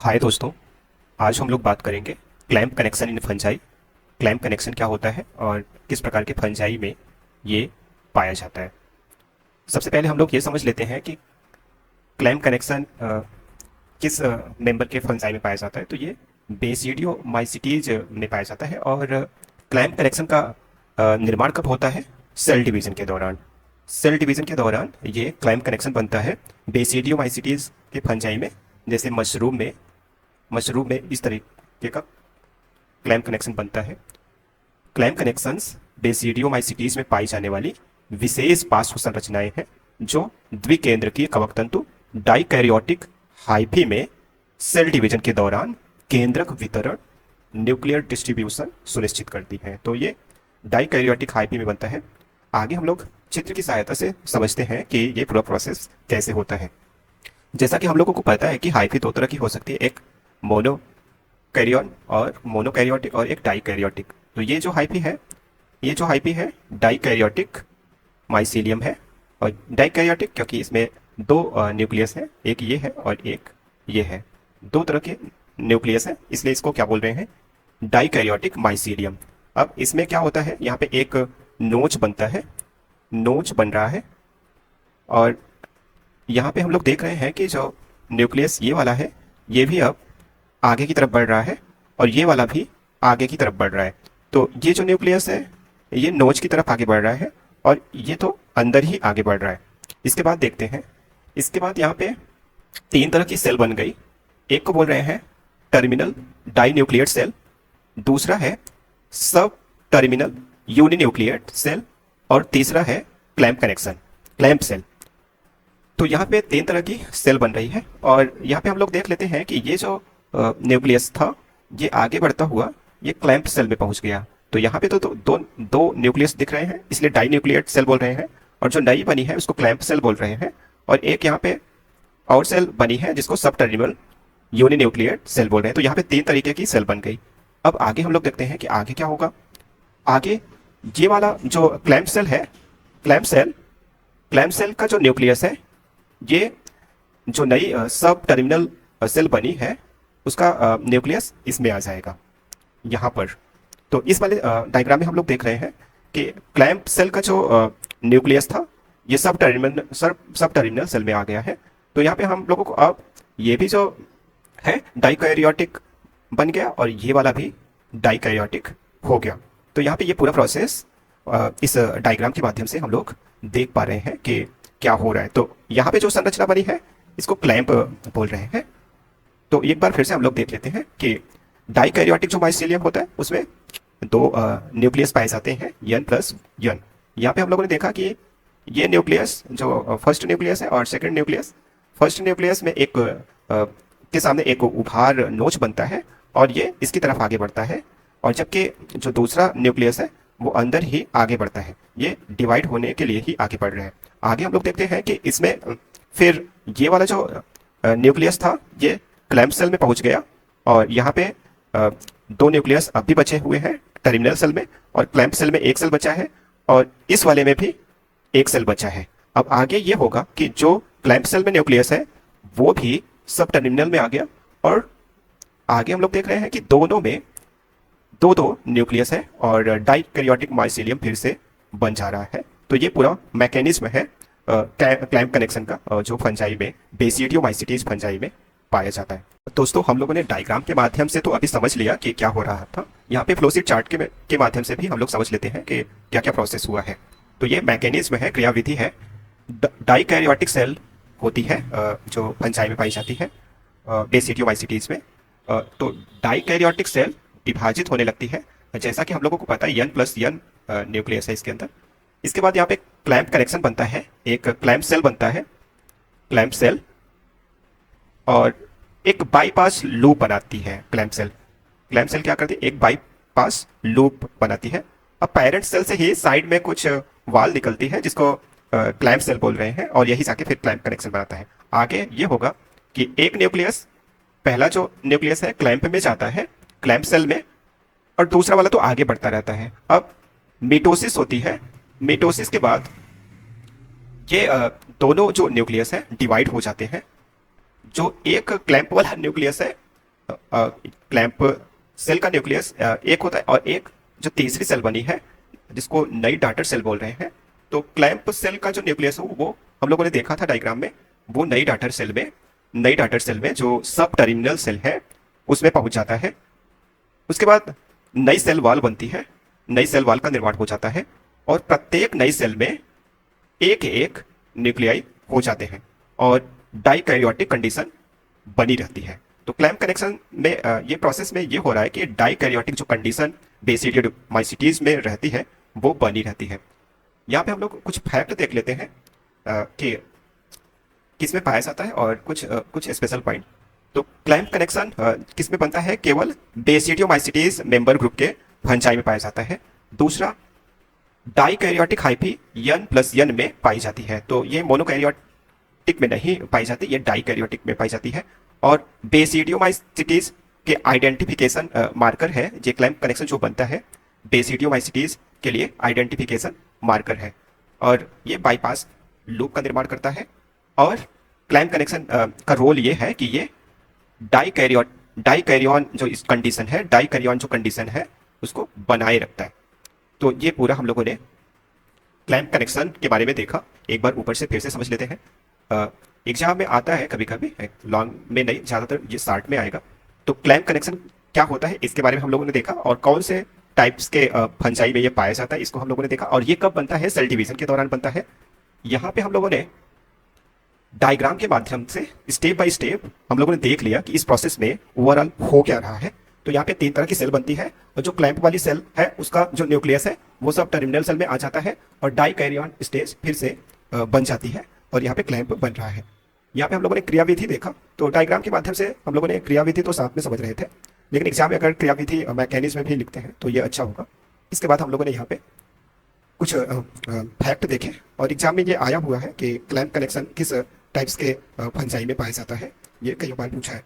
हाय दोस्तों। आज हम लोग बात करेंगे clamp connection in fungi. Clamp connection क्या होता है और किस प्रकार के फंजाई में ये पाया जाता है। सबसे पहले हम लोग ये समझ लेते हैं कि क्लैंप कनेक्शन किस मेंबर के फंजाई में पाया जाता है। तो ये बेसिडियो माइसिटीज में पाया जाता है। और क्लैंप कनेक्शन का निर्माण कब होता है? सेल डिवीजन के दौरान। सेल डिवीजन के दौरान ये क्लैंप कनेक्शन बनता है बेसिडियो माइसिटीज के फंजाई में। जैसे मशरूम में इस तरीके का क्लैंप कनेक्शन बनता है। क्लैंप कनेक्शंस बेसिडियोमाइसिटीज में पाई जाने वाली विशेष पार्श्व संरचनाएं हैं जो द्विकेंद्रकीय कवक तंतु डाइकैरियोटिक हाइफी में सेल डिवीजन के दौरान केंद्रक वितरण न्यूक्लियर डिस्ट्रीब्यूशन सुनिश्चित करती हैं। तो ये डाइकैरियोटिक हाइफी में बनता है। आगे हम लोग चित्र की सहायता से समझते हैं कि ये पूरा प्रोसेस कैसे होता है। जैसा कि हम लोगों को पता है कि हाइफी दो तरह की हो सकती है, एक मोनोकैरियन और मोनोकैरियोटिक और एक डाइकैरियोटिक। तो ये जो हाइफी है डाइकैरियोटिक माइसीलियम है। और डाइकैरियोटिक क्योंकि इसमें दो न्यूक्लियस है, एक ये है और एक ये है, दो तरह के न्यूक्लियस है, इसलिए इसको क्या बोल रहे हैं? Dikaryotic mycelium. अब इसमें क्या होता है, यहाँ पे एक नोच बनता है, नोच बन रहा है। और यहाँ पे हम लोग देख रहे हैं कि जो न्यूक्लियस ये वाला है ये भी अब आगे की तरफ बढ़ रहा है और ये वाला भी आगे की तरफ बढ़ रहा है। तो ये जो न्यूक्लियस है ये नोच की तरफ आगे बढ़ रहा है और ये तो अंदर ही आगे बढ़ रहा है। इसके बाद देखते हैं, इसके बाद यहाँ पे तीन तरह की सेल बन गई। एक को बोल रहे हैं टर्मिनल डाइन्यूक्लियेट सेल, दूसरा है सब टर्मिनल यूनिन्यूक्लियेट सेल और तीसरा है क्लैंप कनेक्शन, क्लैंप सेल। तो यहाँ पे तीन तरह की सेल बन रही है और यहाँ पे हम लोग देख लेते हैं कि ये जो न्यूक्लियस था ये आगे बढ़ता हुआ ये क्लैंप सेल में पहुंच गया। तो यहाँ पे तो दो न्यूक्लियस दिख रहे हैं, इसलिए डाई न्यूक्लियेट सेल बोल रहे हैं। और जो नई बनी है उसको क्लैंप सेल बोल रहे हैं। और एक यहाँ पे और सेल बनी है जिसको सब टर्मिनल यूनिन्यूक्लियेट सेल बोल रहे हैं। तो यहाँ पे तीन तरीके की सेल बन गई। अब आगे हम लोग देखते हैं कि आगे क्या होगा। आगे ये वाला जो क्लैंप सेल है, क्लैंप सेल का जो न्यूक्लियस है, ये जो नई सब टर्मिनल सेल बनी है उसका न्यूक्लियस इसमें आ जाएगा यहाँ पर। तो इस वाले डायग्राम में हम लोग देख रहे हैं कि क्लैंप सेल का जो न्यूक्लियस था ये सब टर्मिनल सेल में आ गया है। तो यहाँ पे हम लोगों को अब ये भी जो है डाइकैरियोटिक बन गया और ये वाला भी डाइकैरियोटिक हो गया। तो यहाँ पे ये पूरा प्रोसेस इस डायग्राम के माध्यम से हम लोग देख पा रहे हैं कि क्या हो रहा है। तो यहाँ पे जो संरचना बनी है इसको क्लैंप बोल रहे हैं। तो एक बार फिर से हम लोग देख लेते हैं कि डाइकैरियोटिक जो माइसीलियम होता है उसमें दो न्यूक्लियस पाए जाते हैं, n प्लस n। यहाँ पे हम लोगों ने देखा कि ये न्यूक्लियस जो फर्स्ट न्यूक्लियस है और सेकंड न्यूक्लियस, फर्स्ट न्यूक्लियस में एक के सामने एक उभार नोच बनता है और ये इसकी तरफ आगे बढ़ता है। और जबकि जो दूसरा न्यूक्लियस है वो अंदर ही आगे बढ़ता है, ये डिवाइड होने के लिए ही आगे बढ़ रहे हैं। आगे हम लोग देखते हैं कि इसमें फिर ये वाला जो न्यूक्लियस था ये क्लैंप सेल में पहुंच गया और यहाँ पे दो न्यूक्लियस अब भी बचे हुए हैं टर्मिनल सेल में और क्लैंप सेल में एक सेल बचा है और इस वाले में भी एक सेल बचा है। अब आगे ये होगा कि जो क्लैंप सेल में न्यूक्लियस है वो भी सब टर्मिनल में आ गया और आगे हम लोग देख रहे हैं कि दोनों में दो दो न्यूक्लियस है और डाइकैरियोटिक माइसीलियम फिर से बन जा रहा है। तो ये पूरा मैकेनिज्म है क्लैंप कनेक्शन का जो फंजाई में बेसिडियोमाइसिटीज फंजाई में पाया जाता है। दोस्तों हम लोगों ने डायग्राम के माध्यम से तो अभी समझ लिया कि क्या हो रहा था। यहाँ पे फ्लोशीट चार्ट के माध्यम से भी हम लोग समझ लेते हैं कि क्या क्या प्रोसेस हुआ है। तो ये मैकेनिज्म है, क्रियाविधि है। डाइकैरियोटिक सेल होती है जो फंजाई में पाई जाती है बेसिडियोमाइसिटीज में। तो डाइकैरियोटिक सेल विभाजित होने लगती है, जैसा कि हम लोगों को पता है n प्लस n न्यूक्लियस है इसके अंदर। इसके बाद यहाँ पे क्लैंप कनेक्शन बनता है, एक क्लैंप सेल बनता है, क्लैंप सेल, और एक बाईपास लूप बनाती है क्लैंप सेल। क्लैंप सेल क्या करती है? एक बाईपास लूप बनाती है। अब पेरेंट सेल से ही साइड में कुछ वाल निकलती है जिसको क्लैंप सेल बोल रहे हैं और यही जाके फिर क्लैंप कनेक्शन बनाता है। आगे ये होगा कि एक न्यूक्लियस, पहला जो न्यूक्लियस है क्लैंप में जाता है, क्लैंप सेल में, और दूसरा वाला तो आगे बढ़ता रहता है। अब मिटोसिस होती है, मिटोसिस के बाद ये दोनों जो न्यूक्लियस है डिवाइड हो जाते हैं। जो एक क्लैंप वाला न्यूक्लियस है क्लैंप सेल का न्यूक्लियस एक होता है और एक जो तीसरी सेल बनी है जिसको नई डाटर सेल बोल रहे हैं। तो क्लैंप सेल का जो न्यूक्लियस है वो हम लोगों ने देखा था डायग्राम में, वो नई डाटर सेल में जो सब टर्मिनल सेल है उसमें पहुंच जाता है। उसके बाद नई सेल वॉल बनती है, नई सेल वॉल का निर्माण हो जाता है और प्रत्येक नई सेल में एक एक न्यूक्लियाई हो जाते हैं और डाइकैरियोटिक कंडीशन बनी रहती है। तो क्लैंप कनेक्शन में ये प्रोसेस में ये हो रहा है कि डाइकैरियोटिक जो कंडीशन बेसिडियोमाइसिटीज में रहती है वो बनी रहती है। यहाँ पे हम लोग कुछ फैक्ट देख लेते हैं कि किसमें पाया जाता है और कुछ स्पेशल पॉइंट। तो क्लैंप कनेक्शन किसमें बनता है? केवल बेसिडियोमाइसिटीज मेंबर ग्रुप के फंजाई में पाया जाता है। दूसरा, डाइकैरियोटिक हाइफी N+N में पाई जाती है। तो ये मोनोकैरियोटिक में नहीं पाई जाती, ये डाइकैरियोटिक में पाई जाती है। और बेसिडियोमाइसिटीज के आइडेंटिफिकेशन मार्कर है, ये क्लैंप कनेक्शन जो बनता है बेसिडियोमाइसिटीज के लिए आइडेंटिफिकेशन मार्कर है और ये बाईपास लूप का निर्माण करता है। और क्लैंप कनेक्शन का रोल ये है कि ये डाइकैरियन जो इस कंडीशन है, डाइकैरियन जो कंडीशन है उसको बनाए रखता है। तो ये पूरा हम लोगों ने क्लैंप कनेक्शन के बारे में देखा। एक बार ऊपर से फिर से समझ लेते हैं। एग्जाम में आता है कभी कभी, लॉन्ग में नहीं, ज़्यादातर ये शॉर्ट में आएगा। तो क्लैंप कनेक्शन क्या होता है इसके बारे में हम लोगों ने देखा और कौन से टाइप्स के फंजाई में ये पाया जाता है इसको हम लोगों ने देखा। और ये कब बनता है? सेल डिवीजन के दौरान बनता है। यहाँ पे हम लोगों ने डायग्राम के माध्यम से स्टेप बाय स्टेप हम लोगों ने देख लिया कि इस प्रोसेस में ओवरऑल हो क्या रहा है। तो यहाँ पे 3 तरह की सेल बनती है और जो क्लैंप वाली सेल है उसका जो न्यूक्लियस है वो सब टर्मिनल सेल में आ जाता है और डाइकैरियन स्टेज फिर से बन जाती है और यहाँ पे क्लैंप बन रहा है। यहाँ पे हम लोगों ने क्रियाविधि देखा। तो डायग्राम के माध्यम से हम लोगों ने क्रियाविधि तो साथ में समझ रहे थे, लेकिन एग्जाम में अगर क्रियाविधि मैकेनिज्म में भी लिखते हैं तो ये अच्छा होगा। इसके बाद हम लोगों ने यहाँ पे कुछ फैक्ट देखे और एग्जाम में ये आया हुआ है कि क्लैंप कनेक्शन किस टाइप्स के फंजाई में पाया जाता है, ये कई बार पूछा है।